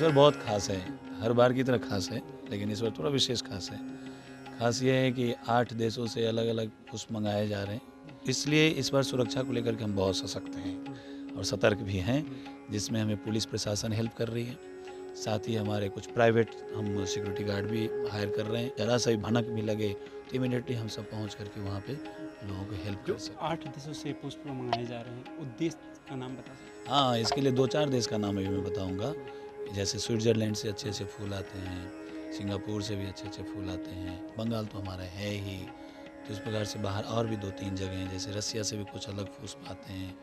इस बार बहुत ख़ास है, हर बार की तरह ख़ास है, लेकिन इस बार थोड़ा विशेष ख़ास है। ख़ास ये है कि 8 देशों से अलग-अलग पुष्प मंगाए जा रहे हैं। इसलिए इस बार सुरक्षा को लेकर के हम बहुत सशक्त हैं और सतर्क भी हैं, जिसमें हमें पुलिस प्रशासन हेल्प कर रही है। साथ ही हमारे कुछ प्राइवेट हम सिक्योरिटी गार्ड भी हायर कर रहे हैं। ज़रा सा भी भनक भी लगे तो इमीडिएटली हम सब पहुँच करके वहाँ पे लोगों को हेल्प कर जो सकें। 8 देशों से पुष्प मंगाए जा रहे हैं, उद्देश्य का नाम बता सकते हैं? हाँ, इसके लिए 2-4 देश का नाम अभी मैं बताऊँगा। जैसे स्विट्ज़रलैंड से अच्छे-अच्छे फूल आते हैं, सिंगापुर से भी अच्छे-अच्छे फूल आते हैं, बंगाल तो हमारा है ही। तो इस प्रकार से बाहर और भी 2-3 जगह हैं, जैसे रसिया से भी कुछ अलग पुष्प आते हैं,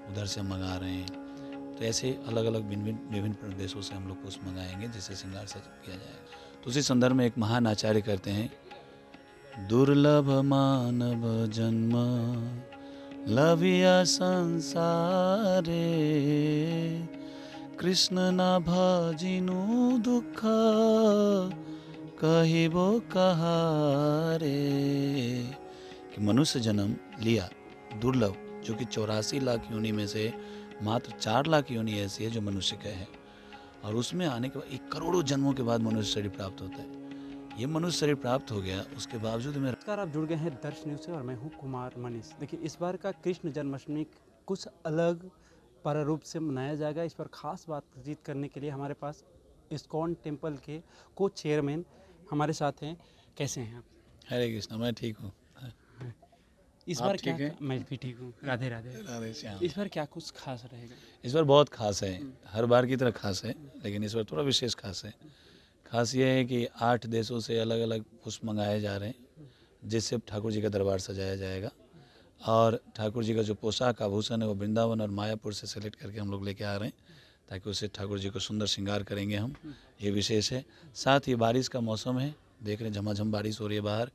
उधर से हम मंगा रहे हैं। तो ऐसे अलग-अलग विभिन्न प्रदेशों से हम लोग पुष्प मंगाएँगे, जिससे श्रृंगार सज किया जाएगा। तो उसी संदर्भ में एक महान आचार्य कहते हैं, दुर्लभ मानव जन्म लविया संसारे, कृष्ण ना भजिनु दुख कहिबो कहारे। कि मनुष्य जन्म लिया दुर्लभ, जो कि 84 लाख योनि में से मात्र 4 लाख योनि ऐसी है जो मनुष्य का है, और उसमें आने के बाद 1 करोड़ों जन्मों के बाद मनुष्य शरीर प्राप्त होता है। ये मनुष्य शरीर प्राप्त हो गया, उसके बावजूद मेरा नमस्कार, आप जुड़ गए हैं दर्श न्यूज़ से और मैं हूं कुमार मनीष। देखिए, इस बार का कृष्ण जन्माष्टमी कुछ अलग प्रारूप से मनाया जाएगा। इस पर खास बातचीत करने के लिए हमारे पास इस्कॉन टेम्पल के को चेयरमैन हमारे साथ हैं। कैसे हैं आप? हरे कृष्ण, मैं ठीक हूँ। इस आप बार ठीक क्या हैं? मैं भी ठीक हूँ। राधे राधे। राधे श्याम। इस बार क्या कुछ खास रहेगा? इस बार बहुत ख़ास है, हर बार की तरह ख़ास है, लेकिन इस बार थोड़ा विशेष ख़ास है। ख़ास ये है कि 8 देशों से अलग-अलग पुष्प मंगाए जा रहे हैं, जिससे ठाकुर जी का दरबार सजाया जाएगा। और ठाकुर जी का जो पोशाक आभूषण है वो वृंदावन और मायापुर से सेलेक्ट करके हम लोग लेके आ रहे हैं, ताकि उससे ठाकुर जी को सुंदर श्रृंगार करेंगे हम, ये विशेष है। साथ ही बारिश का मौसम है, देख रहे हैं झमाझम बारिश हो रही है बाहर,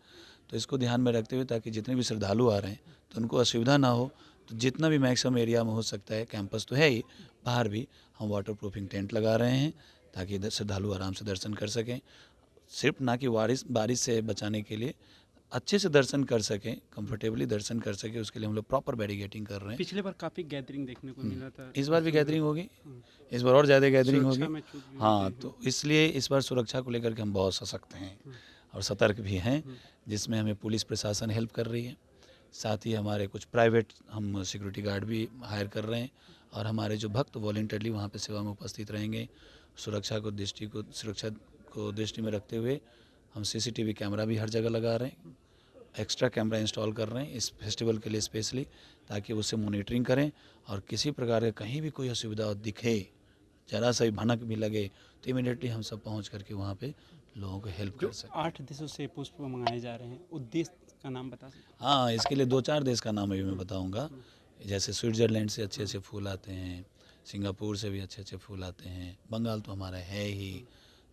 तो इसको ध्यान में रखते हुए ताकि जितने भी श्रद्धालु आ रहे हैं तो उनको असुविधा ना हो, तो जितना भी मैक्सिमम एरिया में हो सकता है, कैंपस तो है ही, बाहर भी हम वाटर प्रूफिंग टेंट लगा रहे हैं ताकि श्रद्धालु आराम से दर्शन कर सकें। सिर्फ ना कि बारिश से बचाने के लिए, अच्छे से दर्शन कर सकें, कंफर्टेबली दर्शन कर सकें, उसके लिए हम लोग प्रॉपर बैरिगेटिंग कर रहे हैं। पिछले बार काफ़ी गैदरिंग देखने को मिला था। इस बार भी गैदरिंग होगी, इस बार और ज़्यादा गैदरिंग होगी। सुरक्षा में चूक भी हाँ, हुई थी। तो इसलिए इस बार सुरक्षा को लेकर के हम बहुत सशक्त हैं और सतर्क भी हैं, जिसमें हमें पुलिस प्रशासन हेल्प कर रही है। साथ ही हमारे कुछ प्राइवेट हम सिक्योरिटी गार्ड भी हायर कर रहे हैं, और हमारे जो भक्त वॉलंटियरली वहाँ पे सेवा में उपस्थित रहेंगे। सुरक्षा को दृष्टि में रखते हुए हम सीसीटीवी कैमरा भी हर जगह लगा रहे हैं, एक्स्ट्रा कैमरा इंस्टॉल कर रहे हैं इस फेस्टिवल के लिए स्पेशली, ताकि उससे मॉनिटरिंग करें, और किसी प्रकार का कहीं भी कोई असुविधा दिखे, ज़रा सा भी भनक भी लगे, तो इमीडिएटली हम सब पहुंच करके वहाँ पे लोगों को हेल्प जो कर सकें। 8 देशों से पुष्प मंगाए जा रहे हैं, उद्देश्य का नाम बता सकते हैं? हाँ, इसके लिए 2-4 देश का नाम अभी मैं बताऊँगा। जैसे स्विट्ज़रलैंड से अच्छे-अच्छे फूल आते हैं, सिंगापुर से भी अच्छे-अच्छे फूल आते हैं, बंगाल तो हमारा है ही।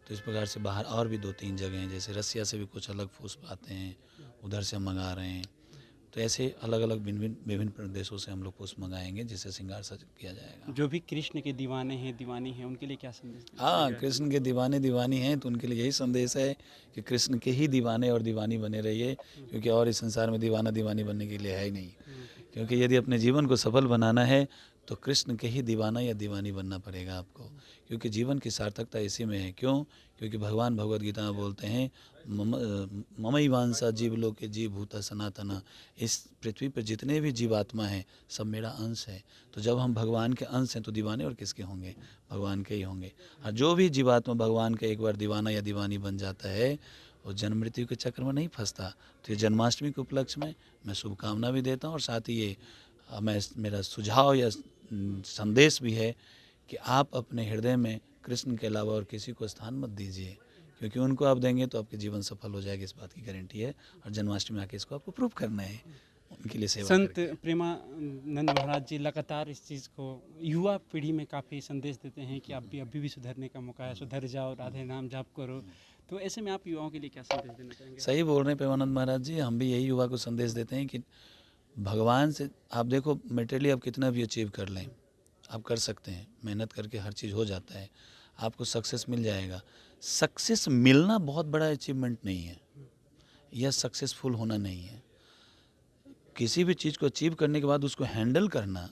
तो इस प्रकार से बाहर और भी 2-3 जगह हैं, जैसे रसिया से भी कुछ अलग पुष्प आते हैं, उधर से हम मंगा रहे हैं। तो ऐसे अलग-अलग विभिन्न प्रदेशों से हम लोग पुष्प मंगाएँगे, जिससे श्रृंगार सज किया जाएगा। जो भी कृष्ण के दीवाने हैं, दीवानी हैं, उनके लिए क्या संदेश देना हाँ, चाहेंगे? कृष्ण के दीवाने दीवानी हैं, तो उनके लिए यही संदेश है कि कृष्ण के ही दीवाने और दीवानी बने रहिए, क्योंकि और इस संसार में दीवाना दीवानी बनने के लिए है ही नहीं। क्योंकि यदि अपने जीवन को सफल बनाना है तो कृष्ण के ही दीवाना या दीवानी बनना पड़ेगा आपको, क्योंकि जीवन की सार्थकता इसी में है। क्यों? क्योंकि भगवान भगवद गीता में बोलते हैं, ममैवांसा जीवलोके जीव भूता सनातना। इस पृथ्वी पर जितने भी जीवात्मा हैं सब मेरा अंश है। तो जब हम भगवान के अंश हैं तो दीवाने और किसके होंगे? भगवान के ही होंगे। और जो भी जीवात्मा भगवान का एक बार दीवाना या दीवानी बन जाता है, वो जन्म मृत्यु के चक्र में नहीं फंसता। तो ये जन्माष्टमी के उपलक्ष्य में मैं शुभकामना भी देता हूँ, और साथ ही ये मेरा सुझाव या संदेश भी है कि आप अपने हृदय में कृष्ण के अलावा और किसी को स्थान मत दीजिए, क्योंकि उनको आप देंगे तो आपके जीवन सफल हो जाएगा, इस बात की गारंटी है। और जन्माष्टमी आके इसको आपको प्रूव करना है, उनके लिए सेवा संत करके। प्रेमानंद महाराज जी लगातार इस चीज़ को युवा पीढ़ी में काफ़ी संदेश देते हैं कि आप भी अभी भी सुधरने का मौका है, सुधर जाओ, राधे नाम जाप करो। तो ऐसे में आप युवाओं के लिए क्या संदेश देना चाहेंगे? सही बोल रहे हैं प्रेमानंद महाराज जी, हम भी यही युवा को संदेश देते हैं कि भगवान से आप देखो, मेटेरियली आप कितना भी अचीव कर लें, आप कर सकते हैं, मेहनत करके हर चीज़ हो जाता है, आपको सक्सेस मिल जाएगा। सक्सेस मिलना बहुत बड़ा अचीवमेंट नहीं है, या सक्सेसफुल होना नहीं है। किसी भी चीज़ को अचीव करने के बाद उसको हैंडल करना,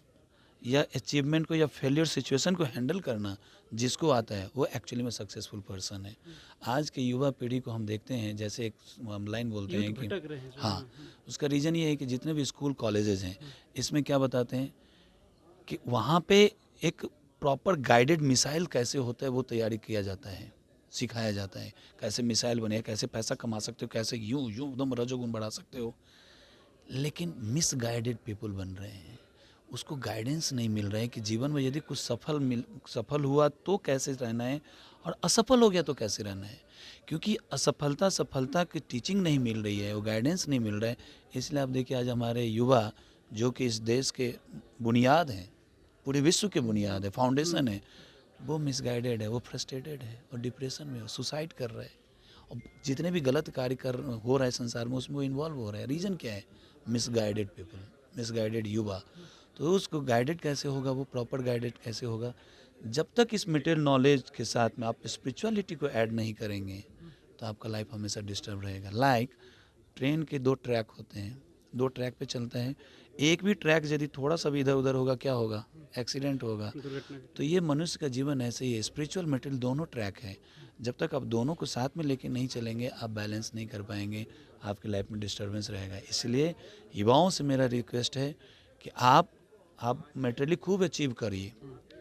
या अचीवमेंट को या फेलियर सिचुएशन को हैंडल करना जिसको आता है वो एक्चुअली में सक्सेसफुल पर्सन है। आज के युवा पीढ़ी को हम देखते हैं, जैसे एक हम लाइन बोलते हैं कि भटक रहे हैं जो। हाँ, उसका रीज़न ये है कि जितने भी स्कूल कॉलेजेस हैं इसमें क्या बताते हैं कि वहाँ पे एक प्रॉपर गाइडेड मिसाइल कैसे होता है वो तैयारी किया जाता है, सिखाया जाता है, कैसे मिसाइल बने, कैसे पैसा कमा सकते हो, कैसे यूं यूं एकदम रजोगुण बढ़ा सकते हो। लेकिन मिसगाइडेड पीपल बन रहे हैं, उसको गाइडेंस नहीं मिल रहा है कि जीवन में यदि कुछ सफल हुआ तो कैसे रहना है और असफल हो गया तो कैसे रहना है। क्योंकि असफलता सफलता की टीचिंग नहीं मिल रही है, वो गाइडेंस नहीं मिल रहा है। इसलिए आप देखिए आज हमारे युवा जो कि इस देश के बुनियाद हैं, पूरे विश्व के बुनियाद है, फाउंडेशन है, वो मिसगाइडेड है, वो फ्रस्ट्रेटेड है और डिप्रेशन में सुसाइड कर रहा है। और जितने भी गलत कार्य हो रहा है संसार में उसमें वो इन्वॉल्व हो रहा है। रीज़न क्या है? मिसगाइडेड पीपल, मिसगाइडेड युवा। तो उसको गाइडेड कैसे होगा, वो प्रॉपर गाइडेड कैसे होगा? जब तक इस मटेरियल नॉलेज के साथ में आप स्पिरिचुअलिटी को ऐड नहीं करेंगे तो आपका लाइफ हमेशा डिस्टर्ब रहेगा। लाइक ट्रेन के 2 ट्रैक होते हैं, 2 ट्रैक पे चलता है, एक भी ट्रैक यदि थोड़ा सा भी इधर उधर होगा क्या होगा? एक्सीडेंट होगा। तो ये मनुष्य का जीवन ऐसे ही है, स्पिरिचुअल मटेरियल दोनों ट्रैक है। जब तक आप दोनों को साथ में लेके नहीं चलेंगे आप बैलेंस नहीं कर पाएंगे, आपकी लाइफ में डिस्टर्बेंस रहेगा। इसलिए युवाओं से मेरा रिक्वेस्ट है कि आप मटेरियली खूब अचीव करिए,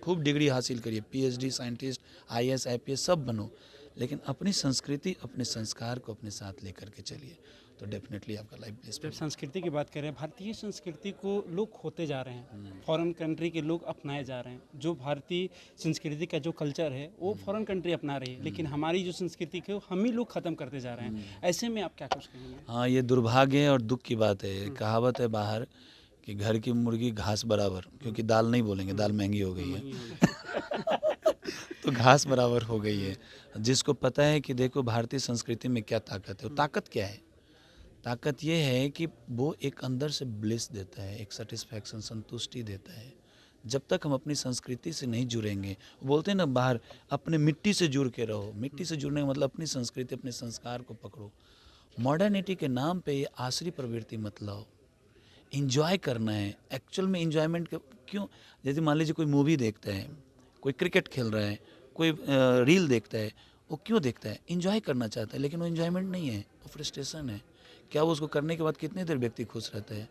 खूब डिग्री हासिल करिए, पीएचडी, साइंटिस्ट, आईएएस, आईपीएस सब बनो, लेकिन अपनी संस्कृति, अपने संस्कार को अपने साथ लेकर के चलिए, तो डेफिनेटली आपका लाइफ जब बेस्ट। संस्कृति की बात करें, भारतीय संस्कृति को लोग खोते जा रहे हैं, फॉरेन कंट्री के लोग अपनाए जा रहे हैं। जो भारतीय संस्कृति का जो कल्चर है वो फॉरेन कंट्री अपना रही है, लेकिन हमारी जो संस्कृति है वो हम ही लोग ख़त्म करते जा रहे हैं। ऐसे में आप क्या कुछ कहेंगे? हाँ, ये दुर्भाग्य और दुख की बात है। कहावत है बाहर कि घर की मुर्गी घास बराबर, क्योंकि दाल नहीं बोलेंगे, दाल महंगी हो गई है तो घास बराबर हो गई है। जिसको पता है कि देखो भारतीय संस्कृति में क्या ताकत है, वो ताकत क्या है? ताकत ये है कि वो एक अंदर से ब्लिस देता है, एक सेटिस्फैक्शन, संतुष्टि देता है। जब तक हम अपनी संस्कृति से नहीं जुड़ेंगे, बोलते हैं ना बाहर अपने मिट्टी से जुड़ के रहो। मिट्टी से जुड़ने का मतलब अपनी संस्कृति, अपने संस्कार को पकड़ो। मॉडर्निटी के नाम पे ये आसरी प्रवृत्ति मत लाओ। इंजॉय करना है, एक्चुअल में इंजॉयमेंट क्यों? जैसे मान लीजिए कोई मूवी देखता है, कोई क्रिकेट खेल रहा है, कोई रील देखता है, वो क्यों देखता है? इंजॉय करना चाहता है, लेकिन वो इंजॉयमेंट नहीं है, वो फ्रस्ट्रेशन है। क्या वो उसको करने के बाद कितनी देर व्यक्ति खुश रहता है?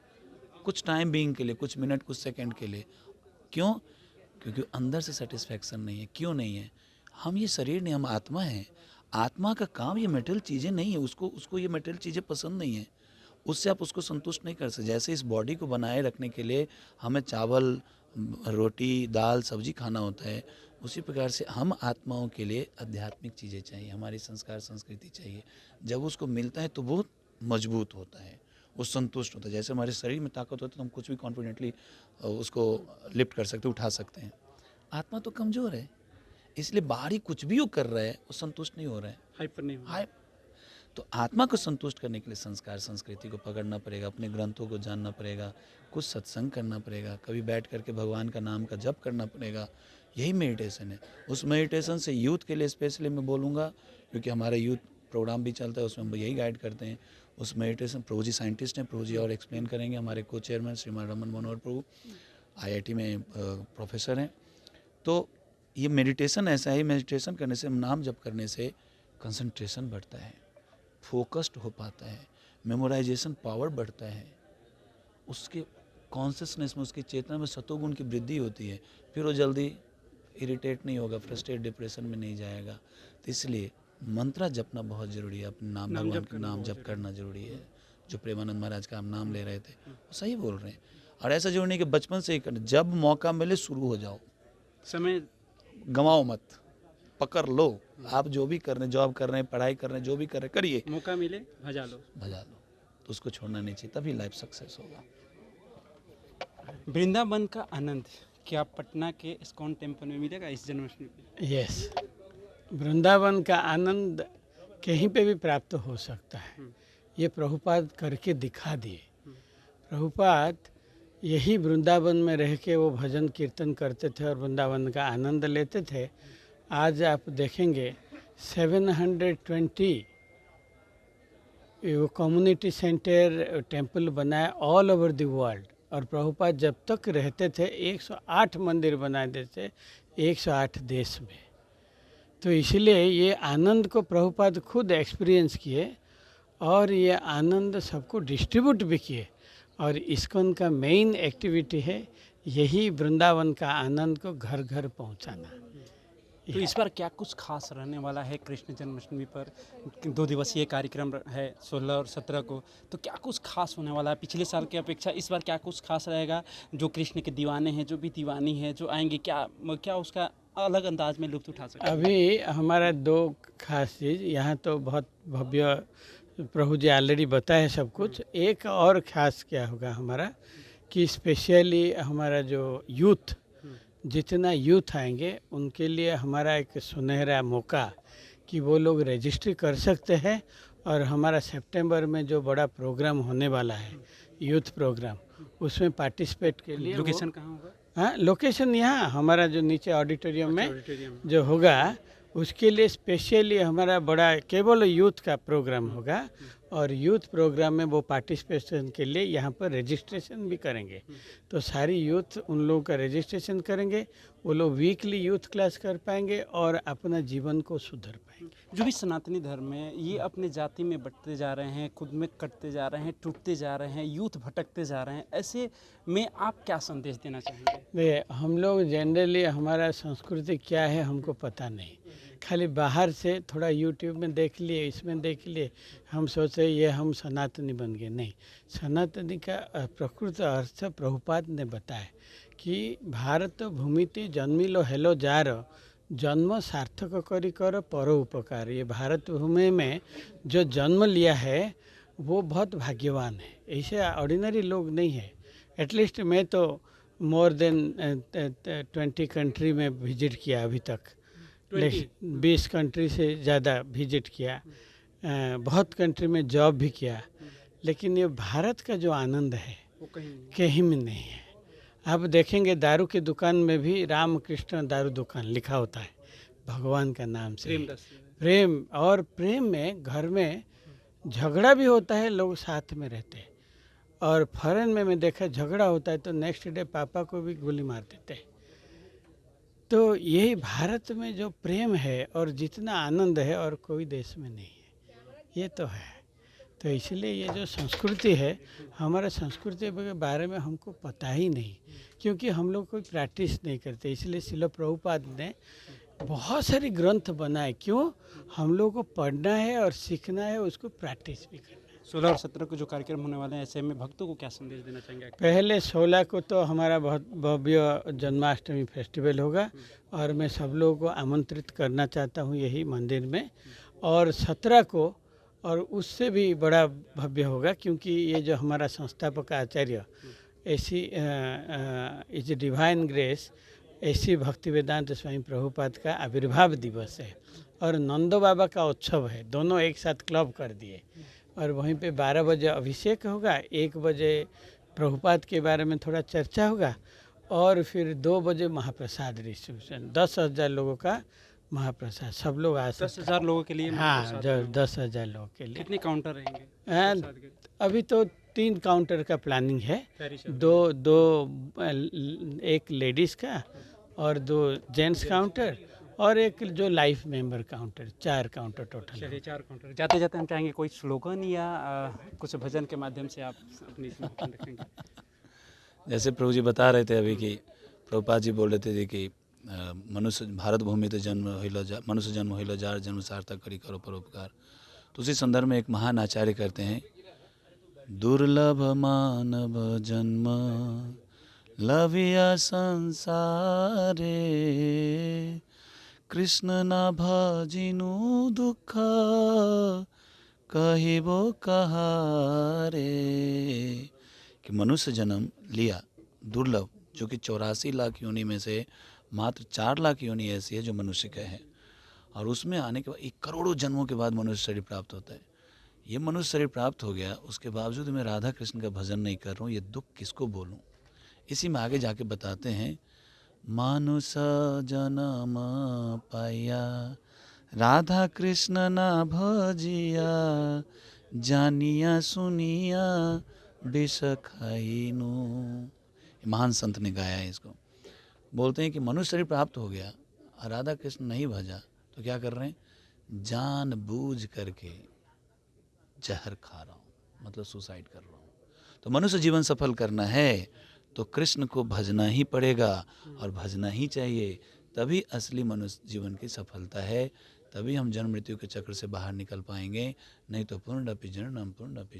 कुछ टाइम बीइंग के लिए, कुछ मिनट, कुछ सेकंड के लिए। क्यों? क्योंकि अंदर से सेटिस्फैक्शन नहीं है। क्यों नहीं है? हम ये शरीर नहीं, हम आत्मा हैं। आत्मा का काम ये मटेरियल चीज़ें नहीं है, उसको ये मटेरियल चीज़ें पसंद नहीं है, उससे आप उसको संतुष्ट नहीं कर सकते। जैसे इस बॉडी को बनाए रखने के लिए हमें चावल, रोटी, दाल, सब्जी खाना होता है, उसी प्रकार से हम आत्माओं के लिए आध्यात्मिक चीज़ें चाहिए, हमारी संस्कार संस्कृति चाहिए। जब उसको मिलता है तो वो मजबूत होता है, वो संतुष्ट होता है। जैसे हमारे शरीर में ताकत होती है तो हम कुछ भी कॉन्फिडेंटली उसको लिफ्ट कर सकते, उठा सकते हैं। आत्मा तो कमज़ोर है, इसलिए बाहरी कुछ भी वो कर रहा है वो संतुष्ट नहीं हो रहा है। हाइपर नहीं हो। हाय, तो आत्मा को संतुष्ट करने के लिए संस्कार संस्कृति को पकड़ना पड़ेगा, अपने ग्रंथों को जानना पड़ेगा, कुछ सत्संग करना पड़ेगा, कभी बैठ करके भगवान का नाम का जप करना पड़ेगा। यही मेडिटेशन है। उस मेडिटेशन से यूथ के लिए स्पेशली मैं बोलूँगा, क्योंकि हमारा यूथ प्रोग्राम भी चलता है, उसमें हम यही गाइड करते हैं। उस मेडिटेशन प्रभु जी साइंटिस्ट हैं, प्रभु जी और एक्सप्लेन करेंगे। हमारे को चेयरमैन श्रीमान रमन मनोहर प्रभु IIT में प्रोफेसर हैं। तो ये मेडिटेशन ऐसा है, मेडिटेशन करने से, नाम जप करने से कंसंट्रेशन बढ़ता है, फोकस्ड हो पाता है, मेमोराइजेशन पावर बढ़ता है, उसके कॉन्शियसनेस में, उसकी चेतना में सतोगुण की वृद्धि होती है। फिर वो जल्दी इरिटेट नहीं होगा, फ्रस्ट्रेट डिप्रेशन में नहीं जाएगा। तो इसलिए मंत्रा जपना बहुत ज़रूरी है, अपने नाम भगवान का नाम जप करना ज़रूरी है। जो प्रेमानंद महाराज का हम नाम ले रहे थे वो सही बोल रहे हैं। और ऐसा जरूरी नहीं कि बचपन से ही करना, जब मौका मिले शुरू हो जाओ, समय गंवाओ मत, पकड़ लो। आप जो भी कर रहे हैं, जॉब कर रहे हैं, पढ़ाई कर रहे हैं, जो भी कर रहे हैं करिए, मौका मिले भजा लो। तो उसको छोड़ना नहीं चाहिए, तभी लाइफ सक्सेस होगा। वृंदावन का आनंद क्या पटना के इस्कॉन टेम्पल में मिलेगा इस जन्माष्टमी पे? यस, वृंदावन का आनंद कहीं पे भी प्राप्त हो सकता है। ये प्रभुपाद करके दिखा दिए। प्रभुपाद यही वृंदावन में रह के वो भजन कीर्तन करते थे और वृंदावन का आनंद लेते थे। आज आप देखेंगे 720 वो कम्युनिटी सेंटर टेम्पल बना है ऑल ओवर द वर्ल्ड, और प्रभुपाद जब तक रहते थे 108 मंदिर बनाए देते 108 देश में। तो इसलिए ये आनंद को प्रभुपाद खुद एक्सपीरियंस किए और ये आनंद सबको डिस्ट्रीब्यूट भी किए। और इस्कॉन का मेन एक्टिविटी है यही वृंदावन का आनंद को घर घर पहुंचाना। तो इस बार क्या कुछ खास रहने वाला है कृष्ण जन्माष्टमी पर? 2 दिवसीय कार्यक्रम है 16 और 17 को, तो क्या कुछ खास होने वाला है पिछले साल की अपेक्षा? इस बार क्या कुछ खास रहेगा? जो कृष्ण के दीवाने हैं, जो भी दीवानी है, जो आएंगे, क्या उसका अलग अंदाज में लुत्फ उठा सकते हैं? अभी हमारा 2 खास चीज़ यहाँ तो बहुत भव्य प्रभु जी ऑलरेडी बताए सब कुछ। एक और खास क्या होगा हमारा कि स्पेशली हमारा जो यूथ, जितना यूथ आएंगे उनके लिए हमारा एक सुनहरा मौका कि वो लोग रजिस्ट्री कर सकते हैं। और हमारा सितंबर में जो बड़ा प्रोग्राम होने वाला है यूथ प्रोग्राम, उसमें पार्टिसिपेट के लिए लोकेशन कहाँ होगा? हाँ, लोकेशन यहाँ हमारा जो नीचे ऑडिटोरियम में ऑडिटोरियम। जो होगा उसके लिए स्पेशली हमारा बड़ा केवल यूथ का प्रोग्राम होगा। और यूथ प्रोग्राम में वो पार्टिसिपेशन के लिए यहाँ पर रजिस्ट्रेशन भी करेंगे। तो सारी यूथ उन लोगों का रजिस्ट्रेशन करेंगे, वो लोग वीकली यूथ क्लास कर पाएंगे और अपना जीवन को सुधर पाएंगे। जो भी सनातनी धर्म है ये अपने जाति में बंटते जा रहे हैं, खुद में कटते जा रहे हैं, टूटते जा रहे हैं, यूथ भटकते जा रहे हैं, ऐसे में आप क्या संदेश देना चाहेंगे? देखिए, हम लोग जनरली हमारा संस्कृति क्या है हमको पता नहीं, खाली बाहर से थोड़ा यूट्यूब में देख लिए, इसमें देख लिए, हम सोचे ये हम सनातनी बन गए। नहीं, सनातनी का प्रकृत अर्थ प्रभुपाद ने बताया कि भारत भूमिति जन्मिलो हेलो जार जन्म सार्थक करी कर पर उपकार। ये भारत भूमि में जो जन्म लिया है वो बहुत भाग्यवान है, ऐसे ऑर्डिनरी लोग नहीं है। एटलीस्ट मैं तो मोर देन 20 कंट्री में विजिट किया अभी तक, 20 कंट्री से ज़्यादा विजिट किया, बहुत कंट्री में जॉब भी किया, लेकिन ये भारत का जो आनंद है वो कहीं में नहीं है। आप देखेंगे दारू की दुकान में भी राम कृष्ण दारू दुकान लिखा होता है, भगवान का नाम से प्रेम। और प्रेम में घर में झगड़ा भी होता है, लोग साथ में रहते हैं। और फॉरेन में मैं देखा झगड़ा होता है तो नेक्स्ट डे पापा को भी गोली मार देते हैं। तो यही भारत में जो प्रेम है और जितना आनंद है और कोई देश में नहीं है, ये तो है। तो इसलिए ये जो संस्कृति है, हमारा संस्कृति के बारे में हमको पता ही नहीं, क्योंकि हम लोग कोई प्रैक्टिस नहीं करते। इसलिए श्रील प्रभुपाद ने बहुत सारी ग्रंथ बनाए। क्यों? हम लोग को पढ़ना है और सीखना है, उसको प्रैक्टिस भी करना है। 16 और 17 को जो कार्यक्रम होने वाले हैं, ऐसे में भक्तों को क्या संदेश देना चाहेंगे? पहले 16 को तो हमारा बहुत भव्य जन्माष्टमी फेस्टिवल होगा और मैं सब लोगों को आमंत्रित करना चाहता हूँ यही मंदिर में। और 17 को और उससे भी बड़ा भव्य होगा, क्योंकि ये जो हमारा संस्थापक आचार्य ऐसी इज डिवाइन ग्रेस ऐसी भक्ति वेदांत स्वामी प्रभुपाद का आविर्भाव दिवस है और नंदो बाबा का उत्सव है, दोनों एक साथ क्लब कर दिए। और वहीं पे 12 बजे अभिषेक होगा, 1 बजे प्रभुपाद के बारे में थोड़ा चर्चा होगा और फिर 2 बजे महाप्रसाद डिस्ट्रीब्यूशन। 10,000 लोगों का महाप्रसाद, सब लोग आ सकते हैं। 10,000 लोगों के लिए? हाँ, 10,000 लोगों के लिए। कितने काउंटर रहेंगे? अभी तो 3 काउंटर का प्लानिंग है, एक लेडीज़ का और 2 जेंट्स काउंटर और एक जो life member counter, 4 counter total. चलिए 4 काउंटर। जाते जाते हम चाहेंगे कोई स्लोगन या कुछ भजन के माध्यम से आप अपनी स्लोगन रखेंगे। जैसे प्रभु जी बता रहे थे अभी कि प्रभुपाद जी बोल रहे थे जी कि मनुष्य भारत भूमि तो जन्म होइलो मनुष्य जन्म होइलो जार जन्म सार्थक करी करो परोपकार। तो उसी संदर्भ में एक महान आचार्य करते हैं, दुर्लभ मानव जन्म लविया संसारे कृष्ण ना भजिनु दुख कहिबो कहारे। कि मनुष्य जन्म लिया दुर्लभ, जो कि 84 लाख योनि में से मात्र 4 लाख योनि ऐसी है जो मनुष्य का है, और उसमें आने के बाद 1 करोड़ों जन्मों के बाद मनुष्य शरीर प्राप्त होता है। ये मनुष्य शरीर प्राप्त हो गया, उसके बावजूद मैं राधा कृष्ण का भजन नहीं कर रहा हूँ, ये दुख किसको बोलूँ। इसी में आगे जाके बताते हैं, मानुष जन्म पाया राधा कृष्ण ना भजिया जानिया सुनिया विष खाइनु। महान संत ने गाया है इसको। बोलते हैं कि मनुष्य शरीर प्राप्त हो गया, राधा कृष्ण नहीं भजा तो क्या कर रहे हैं, जान बूझ करके जहर खा रहा हूँ, मतलब सुसाइड कर रहा हूँ। तो मनुष्य जीवन सफल करना है तो कृष्ण को भजना ही पड़ेगा और भजना ही चाहिए, तभी असली मनुष्य जीवन की सफलता है, तभी हम जन्म मृत्यु के चक्र से बाहर निकल पाएंगे। नहीं तो पूर्णपि जननम पूर्णपि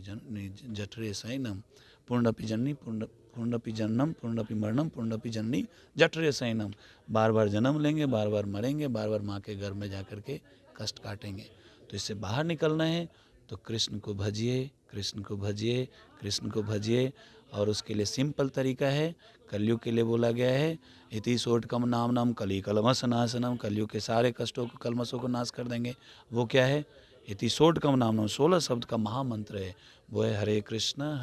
जठरे शयनम पूर्णपि जननी पूर्णपि जन्नम पूर्णपि मरणम पूर्णपि जननी जठरे शयनम। बार बार जन्म लेंगे, बार बार मरेंगे, बार बार माँ के गर्भ में जा कर के कष्ट काटेंगे। तो इससे बाहर निकलना है तो कृष्ण को भजिए, कृष्ण को भजिए, कृष्ण को भजिए। और उसके लिए सिंपल तरीका है, कलयुग के लिए बोला गया है, इति सोटकम नाम नाम कली कलमस नाशनम। कलयुग के सारे कष्टों को, कलमसों को नाश कर देंगे। वो क्या है, इति सोटकम नाम नाम, 16 शब्द का महामंत्र है। वो है हरे कृष्ण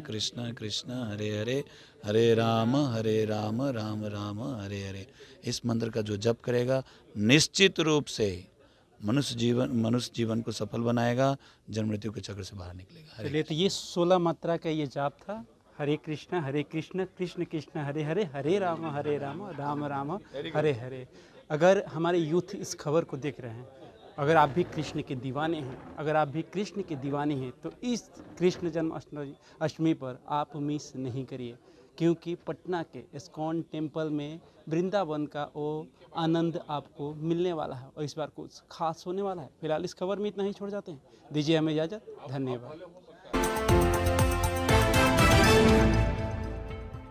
कृष्ण कृष्ण हरे हरे, हरे राम राम राम हरे हरे। इस मंत्र का जो जप करेगा निश्चित रूप से मनुष्य जीवन को सफल बनाएगा, जन्म मृत्यु के चक्र से बाहर निकलेगा। चलिए, तो ये 16 मात्रा का ये जाप था। हरे कृष्ण कृष्ण कृष्ण हरे हरे, हरे राम राम राम हरे हरे। अगर हमारे यूथ इस खबर को देख रहे हैं, अगर आप भी कृष्ण के दीवाने हैं, अगर आप भी कृष्ण के दीवाने हैं, तो इस कृष्ण जन्माष्टमी पर आप मिस नहीं करिए, क्योंकि पटना के इस्कॉन टेम्पल में वृंदावन का वो आनंद आपको मिलने वाला है और इस बार कुछ खास होने वाला है। फिलहाल इस खबर में इतना ही छोड़ जाते हैं। दीजिए हमें इजाज़त। धन्यवाद।